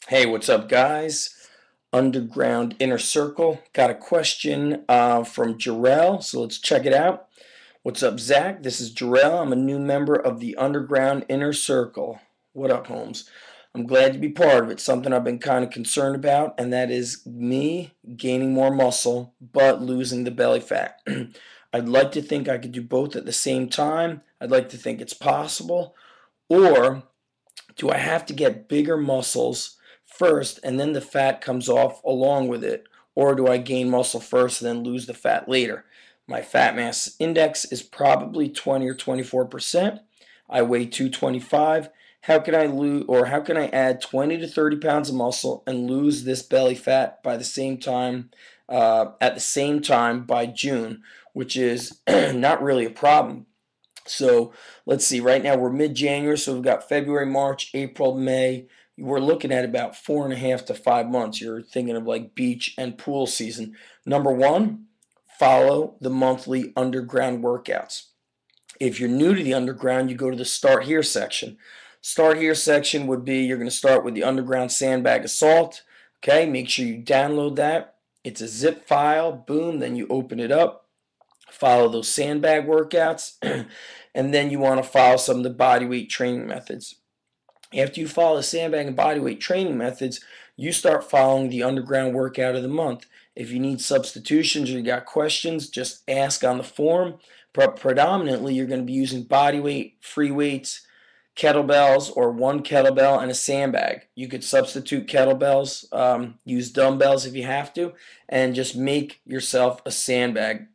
Hey, what's up, guys? Underground Inner Circle. Got a question from Jarrell, so let's check it out. What's up, Zach? This is Jarrell. I'm a new member of the Underground Inner Circle. What up, Holmes? I'm glad to be part of it. Something I've been kind of concerned about, and that is me gaining more muscle but losing the belly fat. I'd like to think I could do both at the same time. I'd like to think it's possible. Or do I have to get bigger muscles first and then the fat comes off along with it? Or do I gain muscle first and then lose the fat later? My fat mass index is probably 20 or 24%. I weigh 225. How can I lose, or how can I add 20 to 30 pounds of muscle and lose this belly fat by the same time, at the same time by June, which is not really a problem. So let's see, right now we're mid January, so we've got February, March, April, May. We're looking at about 4.5 to 5 months. You're thinking of like beach and pool season. Number one, follow the monthly underground workouts. If you're new to the underground, you go to the Start Here section. Start Here section would be you're going to start with the underground sandbag assault. Okay, make sure you download that. It's a zip file. Boom, then you open it up, follow those sandbag workouts, and then you want to follow some of the body weight training methods. After you follow the sandbag and body weight training methods, you start following the underground workout of the month. If you need substitutions or you got questions, just ask on the forum. But predominantly, you're going to be using body weight, free weights, kettlebells, or one kettlebell and a sandbag. You could substitute kettlebells, use dumbbells if you have to, and just make yourself a sandbag.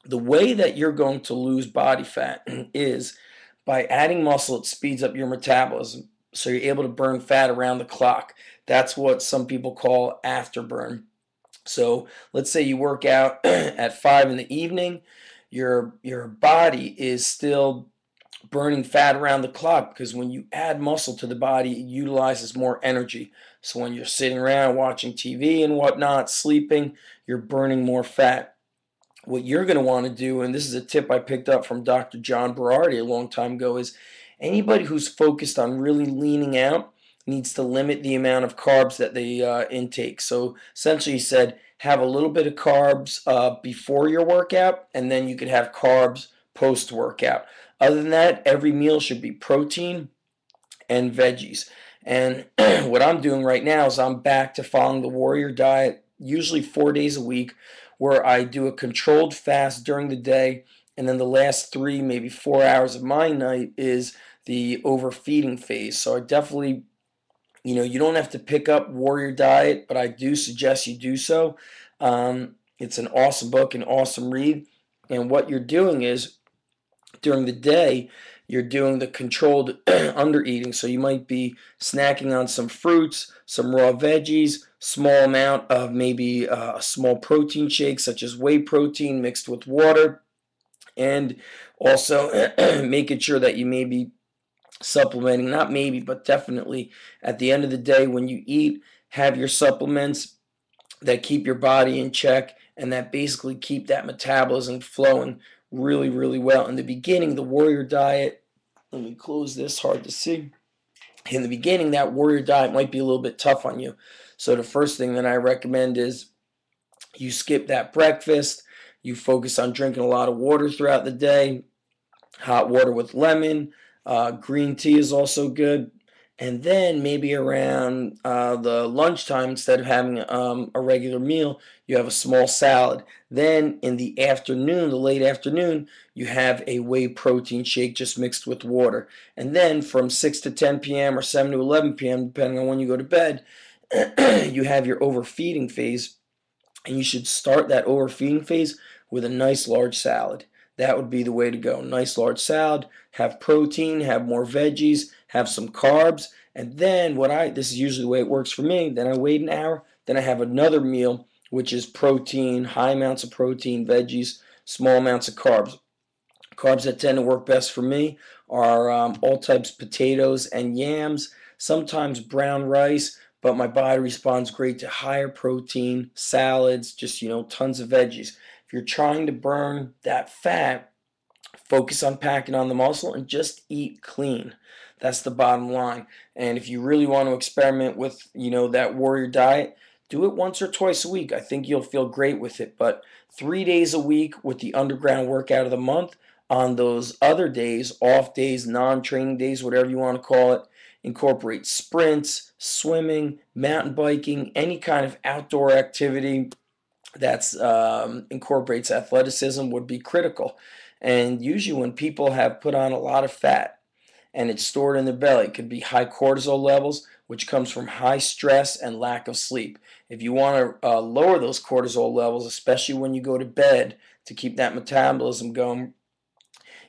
The way that you're going to lose body fat is by adding muscle. It speeds up your metabolism, so you're able to burn fat around the clock. That's what some people call afterburn. So let's say you work out at 5 in the evening, your body is still burning fat around the clock, because when you add muscle to the body, it utilizes more energy. So when you're sitting around watching TV and whatnot, sleeping, you're burning more fat. What you're going to want to do, and this is a tip I picked up from Dr. John Berardi a long time ago, is anybody who's focused on really leaning out needs to limit the amount of carbs that they intake. So essentially, he said have a little bit of carbs before your workout, and then you could have carbs post workout. Other than that, every meal should be protein and veggies. And what I'm doing right now is I'm back to following the warrior diet, usually 4 days a week, where I do a controlled fast during the day, and then the last 3, maybe 4 hours of my night is the overfeeding phase. So I definitely, you don't have to pick up Warrior Diet, but I do suggest you do so. It's an awesome book, an awesome read. And what you're doing is during the day, you're doing the controlled under eating. So you might be snacking on some fruits, some raw veggies, small amount of maybe a small protein shake, such as whey protein mixed with water, and also making sure that you may be supplementing, not maybe, but definitely at the end of the day when you eat, have your supplements that keep your body in check and that basically keep that metabolism flowing really, really well. In the beginning, the warrior diet, let me close this, hard to see. In the beginning, that warrior diet might be a little bit tough on you. So the first thing that I recommend is you skip that breakfast, you focus on drinking a lot of water throughout the day, hot water with lemon, green tea is also good. And then maybe around the lunchtime, instead of having a regular meal, you have a small salad. Then in the afternoon, the late afternoon, you have a whey protein shake just mixed with water. And then from 6 to 10 p.m. or 7 to 11 p.m., depending on when you go to bed, you have your overfeeding phase. And you should start that overfeeding phase with a nice large salad. That would be the way to go. Nice large salad, have protein, have more veggies, have some carbs, and then this is usually the way it works for me. Then I wait an hour, then I have another meal, which is protein, high amounts of protein, veggies, small amounts of carbs. Carbs that tend to work best for me are all types of potatoes and yams, sometimes brown rice, but my body responds great to higher protein, salads, just, tons of veggies. If you're trying to burn that fat, focus on packing on the muscle and just eat clean. That's the bottom line. And if you really want to experiment with, that warrior diet, do it once or twice a week. I think you'll feel great with it. But 3 days a week with the underground workout of the month. On those other days, off days, non-training days, whatever you want to call it, incorporate sprints, swimming, mountain biking, any kind of outdoor activity that incorporates athleticism would be critical. And usually when people have put on a lot of fat and it's stored in their belly, it could be high cortisol levels, which comes from high stress and lack of sleep. If you want to lower those cortisol levels, especially when you go to bed, to keep that metabolism going,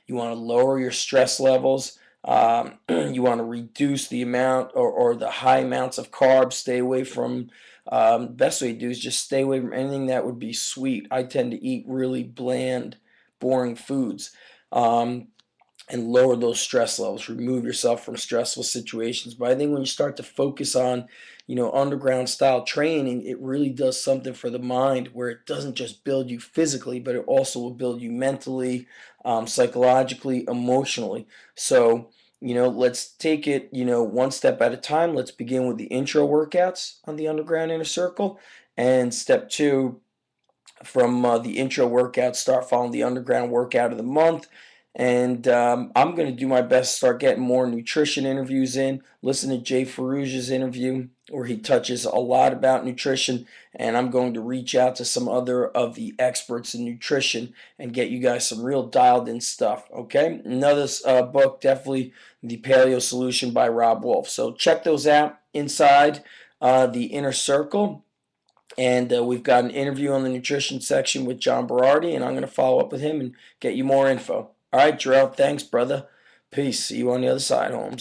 you want to lower your stress levels. You want to reduce the amount or the high amounts of carbs. Stay away from, best way to do is just stay away from anything that would be sweet. I tend to eat really bland, boring foods. And lower those stress levels. Remove yourself from stressful situations. But I think when you start to focus on, underground style training, it really does something for the mind where it doesn't just build you physically, but it also will build you mentally, psychologically, emotionally. So, let's take it, one step at a time. Let's begin with the intro workouts on the underground inner circle. And step two, from the intro workout, start following the underground workout of the month. And I'm going to do my best to start getting more nutrition interviews in. Listen to Jay Ferruggia's interview where he touches a lot about nutrition. And I'm going to reach out to some other of the experts in nutrition and get you guys some real dialed in stuff. Okay. Another book, definitely The Paleo Solution by Robb Wolf. So check those out inside the inner circle. And we've got an interview on the nutrition section with John Berardi, and I'm going to follow up with him and get you more info. All right, Jarrell, thanks, brother. Peace. See you on the other side, Holmes.